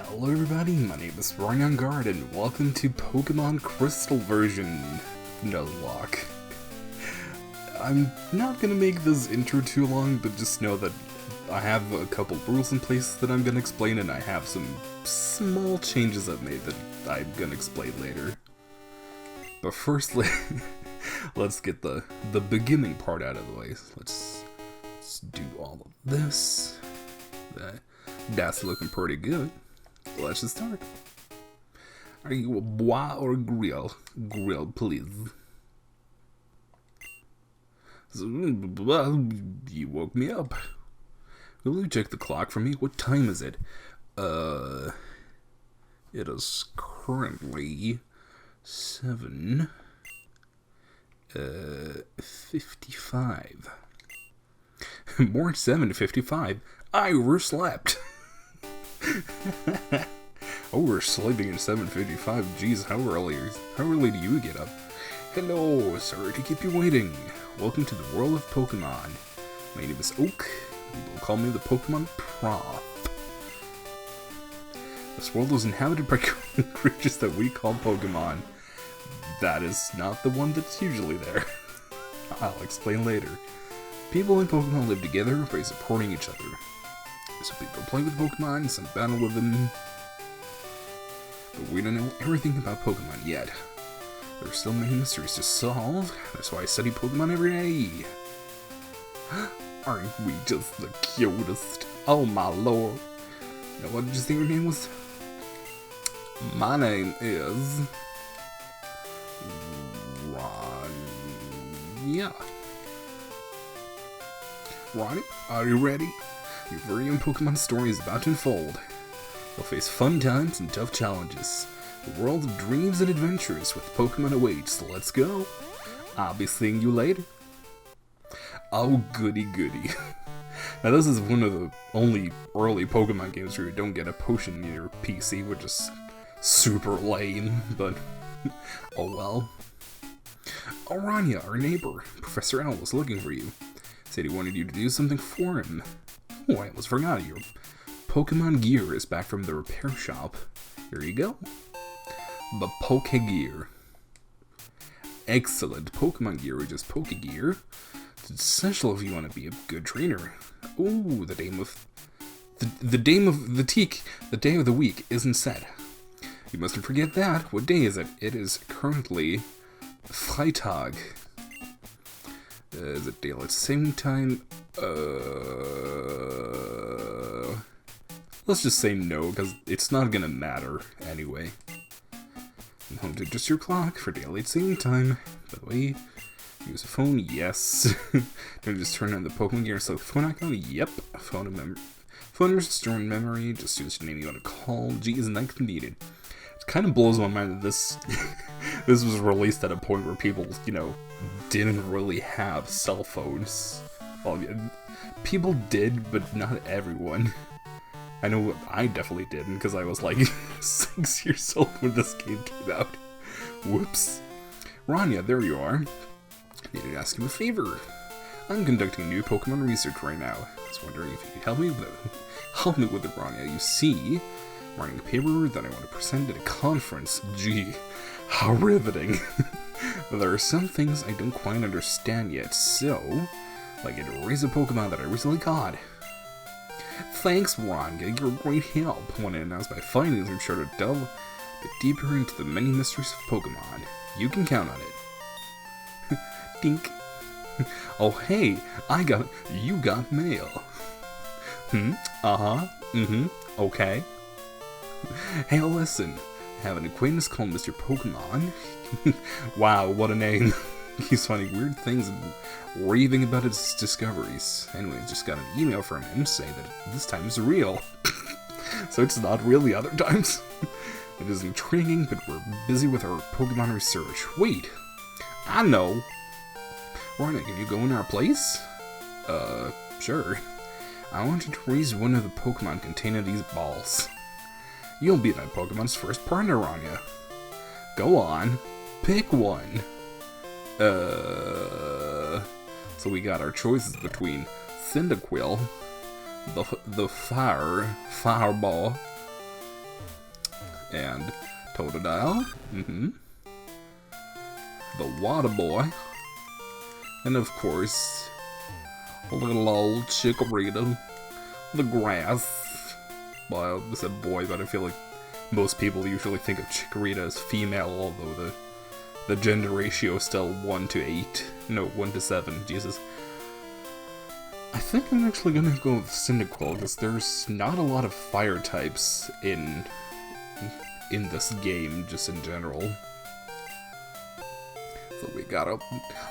Hello everybody, my name is Engarde and welcome to Pokemon Crystal version Nuzlocke. I'm not gonna make this intro too long, but just know that I have a couple rules in place that I'm gonna explain, and I have some small changes I've made that I'm gonna explain later. But firstly, let's get the beginning part out of the way. Let's do all of this. That's looking pretty good. Let's just start. Are you a bois or a grill? Grill, please. You woke me up. Will you check the clock for me? What time is it? It is currently 7:55. More 7:55. I overslept. Oh, we're sleeping at 7:55. Jeez, how early do you get up? Hello, sorry to keep you waiting. Welcome to the world of Pokemon. My name is Oak. People call me the Pokemon Prof. This world is inhabited by creatures that we call Pokemon. That is not the one that's usually there. I'll explain later. People and Pokemon live together by supporting each other. Some people play with Pokemon, some battle with them. But we don't know everything about Pokemon yet. There are still many mysteries to solve. That's why I study Pokemon every day. Aren't we just the cutest? Oh my lord. Now what did you say your name was? My name is Ronja. Ronnie, are you ready? Your very own Pokemon story is about to unfold. You'll face fun times and tough challenges. The world of dreams and adventures with Pokemon awaits, so let's go. I'll be seeing you later. Oh, goody goody. Now this is one of the only early Pokemon games where you don't get a potion in your PC, which is super lame, but oh well. Ronja, our neighbor, Professor Owl, was looking for you. Said he wanted you to do something for him. Oh, I almost forgot, your Pokemon gear is back from the repair shop. Here you go. The Poke Gear. Excellent. Pokemon gear or just Poke Gear. It's essential if you want to be a good trainer. Ooh, the day of the week isn't set. You mustn't forget that. What day is it? It is currently Freitag. Is it daylight saving time? Let's just say no, because it's not gonna matter anyway. I'm home to adjust your clock for daylight saving time. By the way, use a phone, yes. Don't just turn on the Pokemon gear and select phone icon, yep. Phone is stored in memory, just use the name you want to call. Geez, not needed. It kind of blows my mind that this this was released at a point where people, didn't really have cell phones. Well, people did, but not everyone. I know I definitely didn't, because I was like 6 years old when this game came out. Whoops. Ronja, there you are. I needed to ask you a favor. I'm conducting new Pokemon research right now. I was wondering if you could help me with it, Ronja. You see, I'm writing a paper that I want to present at a conference. Gee, how riveting. There are some things I don't quite understand yet, so I'd like you to raise a Pokemon that I recently caught. Thanks, Ronja, you're a great help. Want to announce my findings and sure to delve a bit deeper into the many mysteries of Pokemon. You can count on it. Dink. Oh hey, you got mail. Okay. Hey, listen, I have an acquaintance called Mr. Pokemon. Wow, what a name. He's finding weird things and raving about his discoveries. Anyway, I just got an email from him saying that this time is real. So it's not real the other times. It is intriguing, but we're busy with our Pokemon research. Wait, I know. Ronja, can you go in our place? Sure. I want you to raise one of the Pokemon containing these balls. You'll be that Pokemon's first partner, Ronja. Go on, pick one. So we got our choices between Cyndaquil, the fireball, and Totodile, the Water Boy, and of course, little old Chikorita, the Grass. Well, I said boy, but I feel like most people usually think of Chikorita as female, although the gender ratio is still 1 to 8. No, 1 to 7, Jesus. I think I'm actually gonna go with Cyndaquil, because there's not a lot of fire types in this game, just in general. So we got a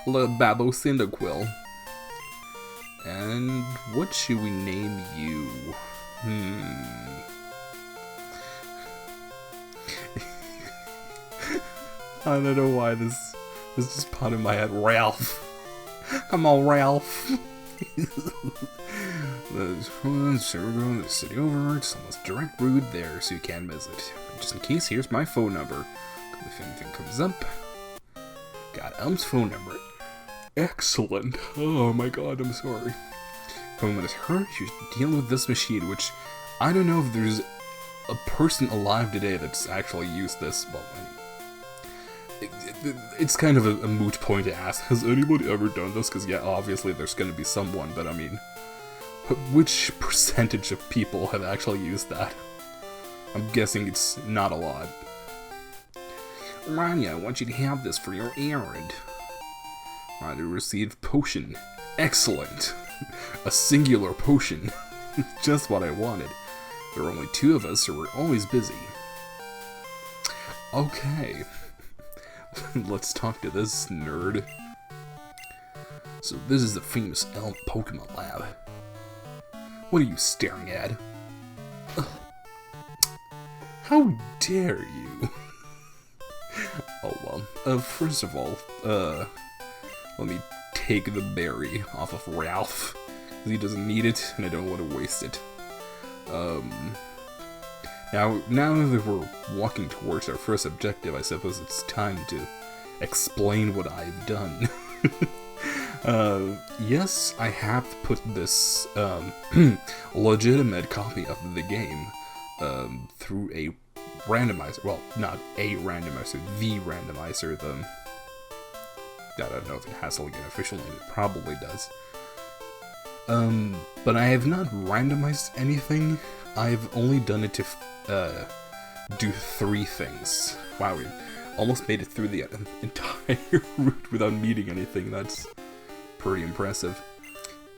little Babo Cyndaquil. And what should we name you? I don't know why this just popped in my head. Ralph. Come on, Ralph. The city over, it's almost direct route there, so you can visit. Just in case, here's my phone number. If anything comes up. Got Elm's phone number. Excellent. Oh my god, I'm sorry. When it's her, she's dealing with this machine, which I don't know if there's a person alive today that's actually used this. Well, it's kind of a moot point to ask. Has anybody ever done this? Because yeah, obviously there's going to be someone, but I mean, which percentage of people have actually used that? I'm guessing it's not a lot. Ronja, I want you to have this for your errand. Ronja received potion. Excellent. A singular potion. Just what I wanted. There are only 2 of us, so we're always busy. Okay. Let's talk to this nerd. So this is the famous Elm Pokemon Lab. What are you staring at? Ugh. How dare you? Oh well. First of all, let me take the berry off of Ralph. He doesn't need it, and I don't want to waste it. Now that we're walking towards our first objective, I suppose it's time to explain what I've done. Yes, I have put this legitimate copy of the game through a randomizer. Well, not a randomizer, the randomizer. I don't know if it has like an official name. It probably does. But I have not randomized anything. I've only done it to do 3 things. Wow, we almost made it through the entire route without meeting anything. That's pretty impressive.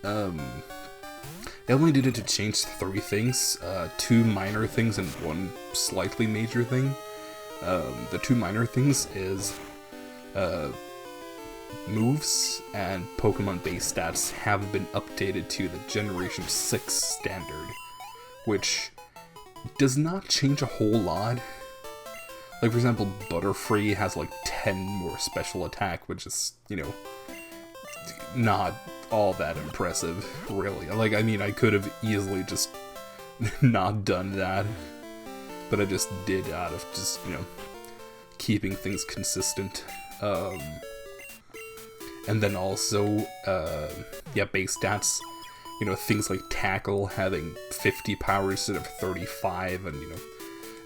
I only did it to change 3 things. 2 minor things and 1 slightly major thing. The 2 minor things is moves and Pokemon base stats have been updated to the Generation 6 standard, which does not change a whole lot. Like, for example, Butterfree has like 10 more special attack, which is, you know, not all that impressive, really. Like, I mean, I could have easily just not done that, but I just did out of just, you know, keeping things consistent. And then also, yeah, base stats, you know, things like Tackle having 50 power instead of 35, and, you know,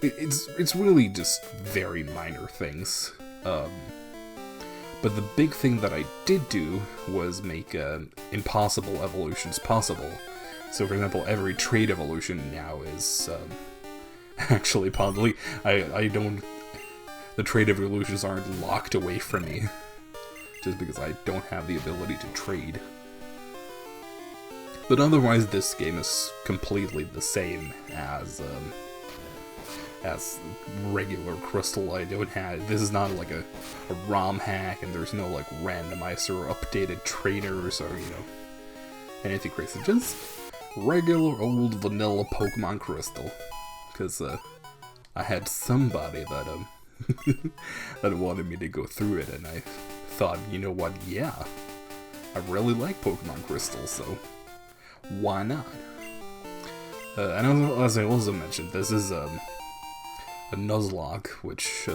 it's really just very minor things. But the big thing that I did do was make impossible evolutions possible. So, for example, every trait evolution now is actually possibly. I don't. The trait evolutions aren't locked away from me, just because I don't have the ability to trade. But otherwise, this game is completely the same as regular Crystal. I don't have. This is not like a ROM hack, and there's no like randomizer or updated trainers or, you know, anything crazy. Just regular old vanilla Pokemon Crystal. Because I had somebody that that wanted me to go through it, and I thought, you know what? Yeah, I really like Pokemon Crystal, so why not? And as I also mentioned, this is a Nuzlocke, which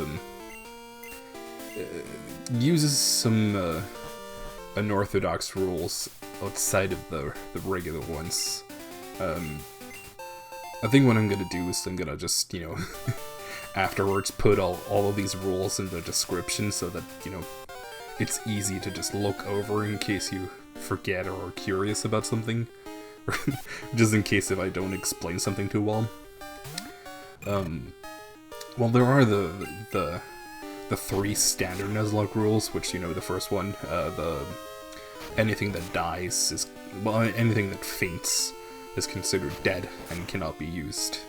uses some unorthodox rules outside of the regular ones. I think what I'm gonna do is I'm gonna just, you know, afterwards put all of these rules in the description so that, you know, it's easy to just look over in case you forget or are curious about something. Just in case if I don't explain something too well. Well, there are the 3 standard Nuzlocke rules, which, you know, the first one, anything that dies is, well, anything that faints is considered dead and cannot be used.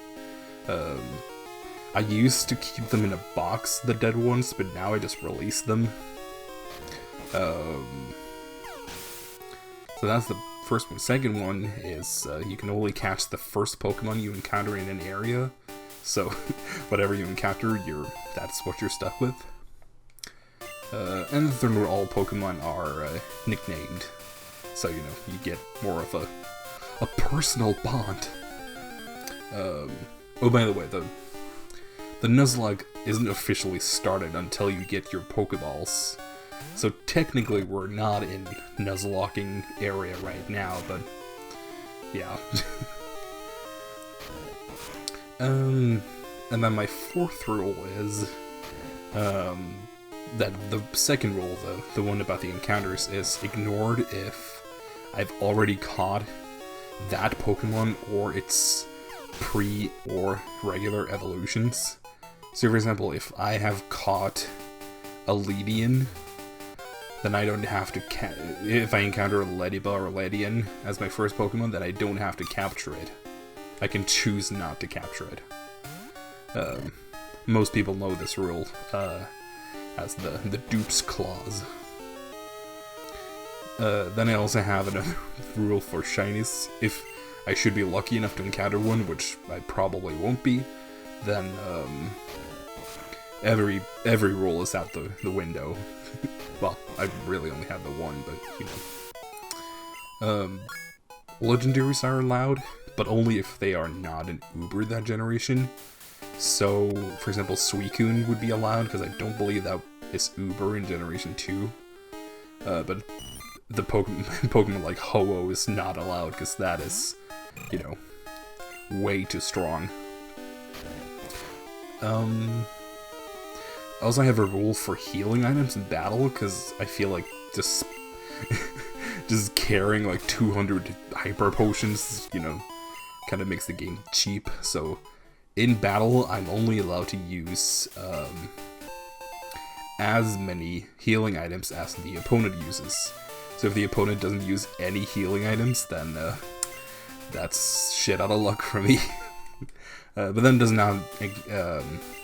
I used to keep them in a box, the dead ones, but now I just release them. So that's the first one. Second one is you can only catch the first Pokemon you encounter in an area. So whatever you encounter, that's what you're stuck with. And the third one, all Pokemon are nicknamed. So, you know, you get more of a personal bond. Oh, by the way, the Nuzlocke isn't officially started until you get your Pokeballs. So technically we're not in Nuzlocking area right now, but yeah. And then my 4th rule is that the second rule, the one about the encounters, is ignored if I've already caught that Pokemon or its pre or regular evolutions. So for example, if I have caught a Ledian, then I don't have to if I encounter a Lediba or Ledian as my first Pokemon, then I don't have to capture it. I can choose not to capture it. Most people know this rule as the Dupes Clause. Then I also have another rule for shinies. If I should be lucky enough to encounter one, which I probably won't be, then every rule is out the window. Well, I really only have the one, but you know. Legendaries are allowed, but only if they are not an Uber that generation. So, for example, Suicune would be allowed, because I don't believe that is Uber in Generation 2. But the Pokemon like Ho-Oh is not allowed, because that is, you know, way too strong. I also have a rule for healing items in battle, because I feel like just just carrying like 200 hyper potions, you know, kind of makes the game cheap. So in battle, I'm only allowed to use as many healing items as the opponent uses. So if the opponent doesn't use any healing items, then that's shit out of luck for me. But then does not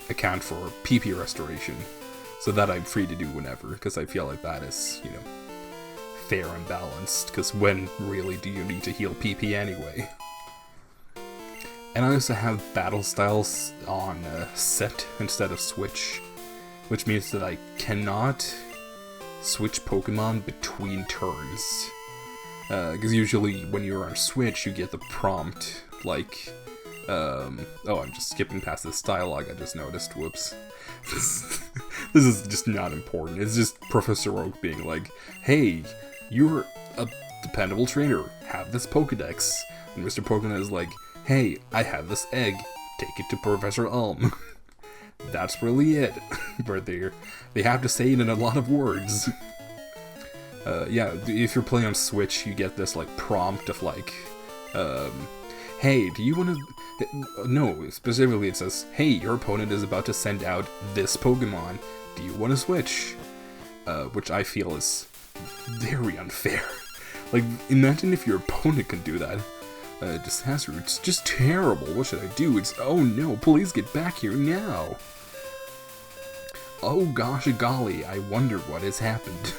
account for PP restoration, so that I'm free to do whenever, because I feel like that is, you know, fair and balanced, because when really do you need to heal PP anyway? And I also have battle styles on set instead of switch, which means that I cannot switch Pokemon between turns. Because usually when you're on switch, you get the prompt, like, oh, I'm just skipping past this dialogue I just noticed, whoops. This is just not important, it's just Professor Oak being like, hey, you're a dependable trainer, have this Pokedex. And Mr. Pokemon is like, hey, I have this egg, take it to Professor Elm. That's really it. But they have to say it in a lot of words. Yeah, if you're playing on Switch, you get this, like, prompt of, like, hey, do you want to... No, specifically it says, hey, your opponent is about to send out this Pokemon, do you want to switch? Which I feel is very unfair. Like, imagine if your opponent can do that. Disaster, it's just terrible, what should I do? It's, oh no, please get back here now. Oh gosh golly, I wonder what has happened.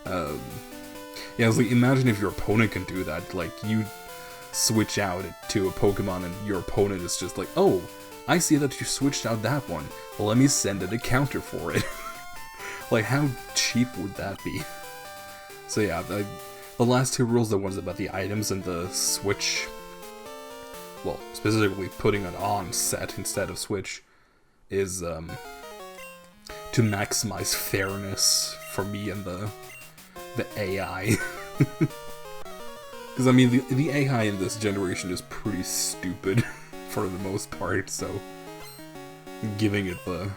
Yeah, I was like, imagine if your opponent can do that, like, you switch out to a Pokemon and your opponent is just like, oh, I see that you switched out that one, well, let me send it a counter for it. Like, how cheap would that be? So yeah, the last two rules, the ones about the items and the switch, well, specifically putting it on set instead of switch, is to maximize fairness for me and the AI. Because, I mean, the AI in this generation is pretty stupid for the most part, so giving it the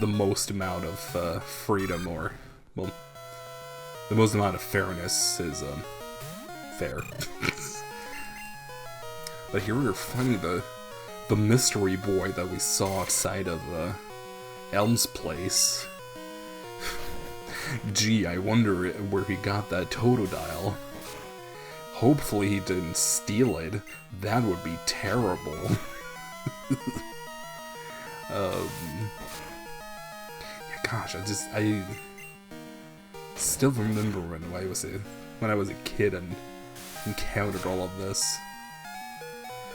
most amount of freedom, or, well, the most amount of fairness is fair. But here we're finding the mystery boy that we saw outside of Elm's place. Gee, I wonder where he got that Totodile. Hopefully he didn't steal it. That would be terrible. Yeah, gosh, I still remember when I was a kid and encountered all of this.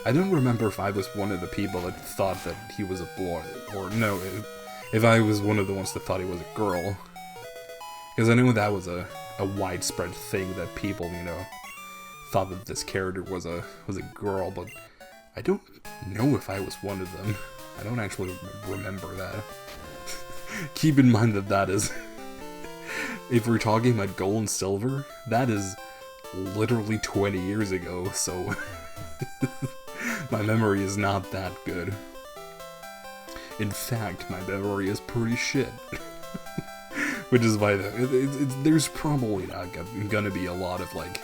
I don't remember if I was one of the people that thought that he was a boy, or no, if I was one of the ones that thought he was a girl. Because I know that was a widespread thing that people, you know, thought that this character was a girl, but I don't know if I was one of them. I don't actually remember that. Keep in mind that is, if we're talking about gold and silver, that is literally 20 years ago, so my memory is not that good. In fact, my memory is pretty shit. Which is why there's probably not gonna be a lot of like,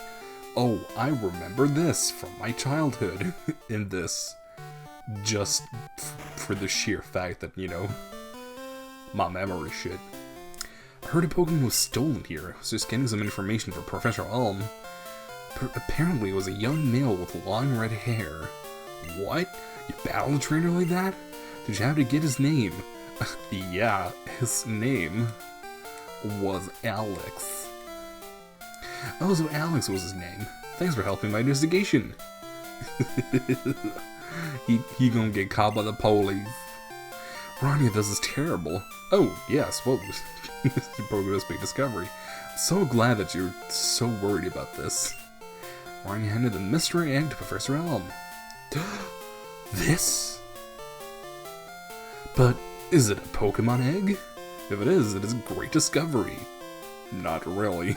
oh, I remember this from my childhood in this, just for the sheer fact that, you know, my memory shit. I heard a Pokemon was stolen here. I was just getting some information from Professor Elm. Apparently it was a young male with long red hair. What? You battled a trainer like that? Did you have to get his name? Yeah, his name was Alex. Oh, so Alex was his name. Thanks for helping my investigation. he gonna get caught by the police. Ronja, this is terrible. Oh, yes, well, Mr. Pogo's big discovery. I'm so glad that you're so worried about this. Ronja handed the mystery egg to Professor Elm. This? But is it a Pokemon egg? If it is a great discovery. Not really.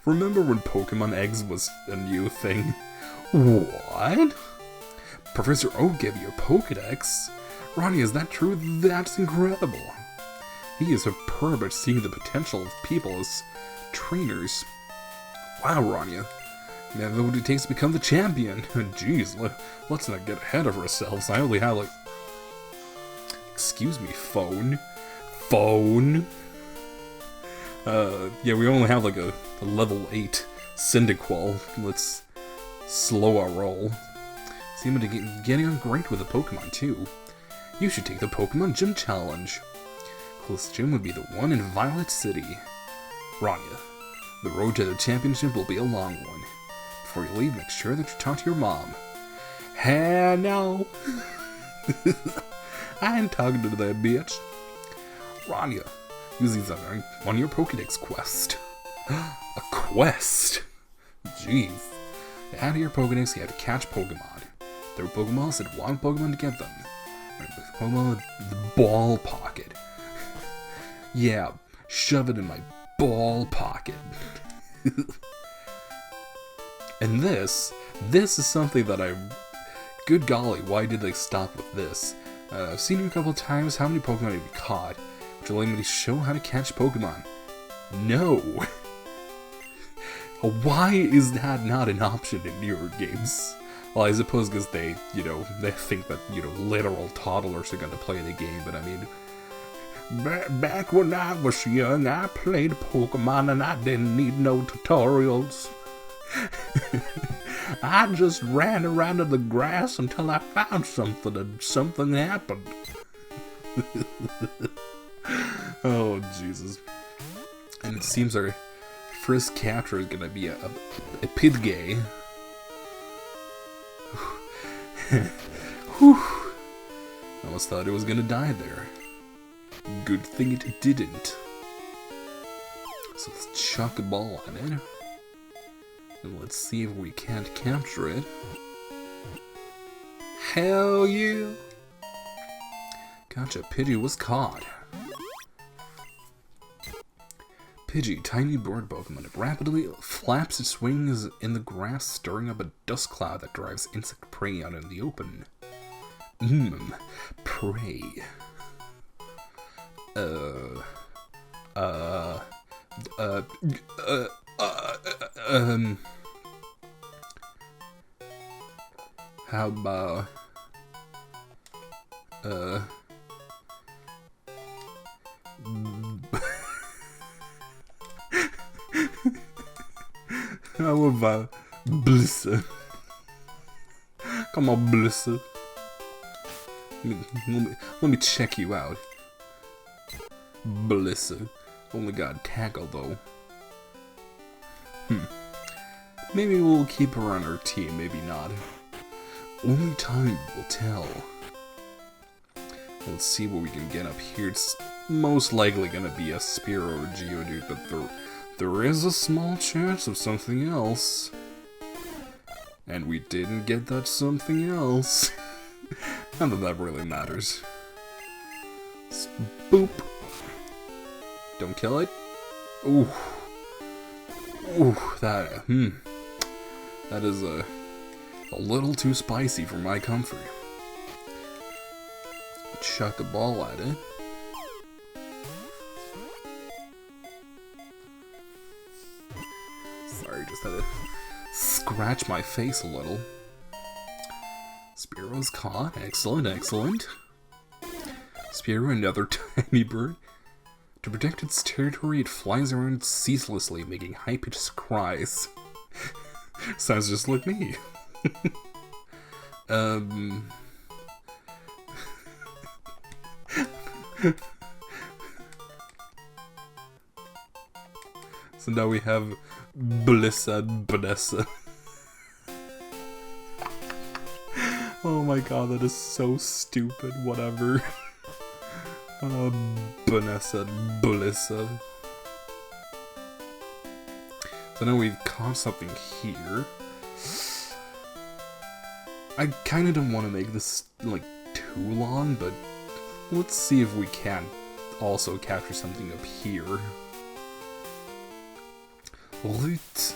Remember when Pokemon eggs was a new thing? What? Professor Oak gave you a Pokedex? Ronja, is that true? That's incredible. He is superb at seeing the potential of people as trainers. Wow, Ronja. Man, what it takes to become the champion. Jeez, let's not get ahead of ourselves. I only have like... Excuse me, phone? Phone? Yeah, we only have like a level 8 Cyndaquil. Let's slow our roll. Seem to be getting on great with the Pokemon too. You should take the Pokemon Gym Challenge. Closest gym would be the one in Violet City. Ronja, the road to the championship will be a long one. Before you leave, make sure that you talk to your mom. Hell no! I ain't talking to that bitch. Ronja, use these on your Pokédex quest. A quest? Jeez. To add to your Pokédex, you have to catch Pokemon. There are Pokeballs and one Pokemon to get them. Pokemon with the ball pocket. Yeah, shove it in my ball pocket. And this is something that good golly, why did they stop with this? I've seen you a couple of times. How many Pokemon have you caught? Would you like me to show how to catch Pokemon? No. Why is that not an option in newer games? Well, I suppose because they think that, literal toddlers are gonna play the game, but I mean, back when I was young, I played Pokemon and I didn't need no tutorials. I just ran around in the grass until I found something and something happened. Oh, Jesus. And it seems our first capture is gonna be a Pidgey. Whew. I almost thought it was gonna die there. Good thing it didn't. So let's chuck a ball on it. And let's see if we can't capture it. Hell yeah! Gotcha, Pidgey was caught. Pidgey, tiny bird Pokemon, it rapidly flaps its wings in the grass, stirring up a dust cloud that drives insect prey out in the open. Pray. How about, how about Blissa? Come on, Blissa. Let me check you out. Blissa. Only got tackle though. Maybe we'll keep her on our team, maybe not. Only time will tell. Let's see what we can get up here. It's most likely gonna be a Spearow or Geodude, but there is a small chance of something else. And we didn't get that something else. Not that that really matters. Boop. Don't kill it. Ooh. Ooh, that is a little too spicy for my comfort. Chuck a ball at it. Sorry, just had to scratch my face a little. Spearow's caught. Excellent, excellent. Spearow, another tiny bird. To protect its territory, it flies around ceaselessly, making high-pitched cries. Sounds just like me. So now we have Blissa Banessa. Oh my god, that is so stupid, whatever. Banessa, Blissa. So now we've caught something here. I kinda don't want to make this, like, too long, but let's see if we can also capture something up here. Route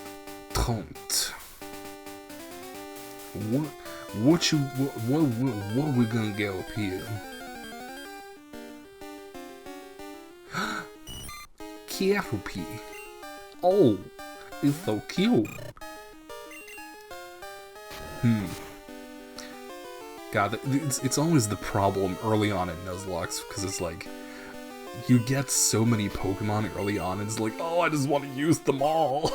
30. What we gonna get up here? Caterpie. Oh, it's so cute. God, it's always the problem early on in Nuzlocke, because it's like, you get so many Pokemon early on, and it's like, oh, I just want to use them all.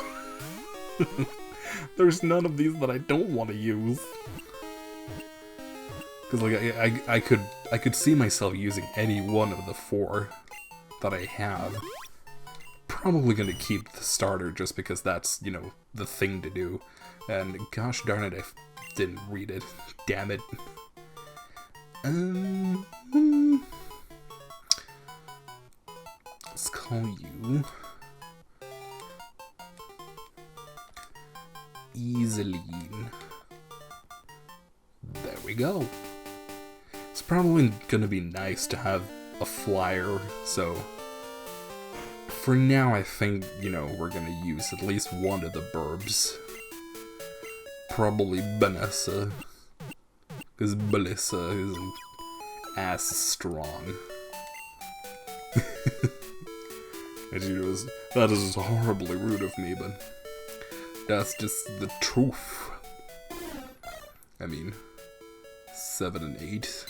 There's none of these that I don't want to use. Because like I could see myself using any one of the 4 that I have. Probably gonna keep the starter just because that's, you know, the thing to do. And gosh darn it, I didn't read it. Damn it. Let's call you Easeline. There we go. It's probably gonna be nice to have a flyer, so for now I think, you know, we're gonna use at least one of the burbs. Probably Banessa, because Blissa isn't as strong. As you know, that is horribly rude of me, but that's just the truth. I mean, 7 and 8.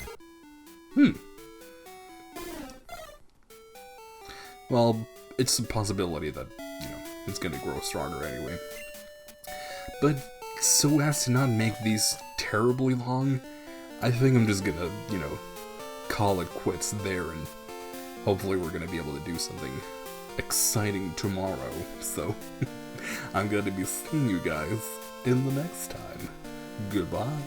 Well, it's a possibility that, you know, it's gonna grow stronger anyway. But so as to not make these terribly long, I think I'm just gonna, you know, call it quits there, and hopefully we're gonna be able to do something exciting tomorrow. So, I'm gonna be seeing you guys in the next time. Goodbye.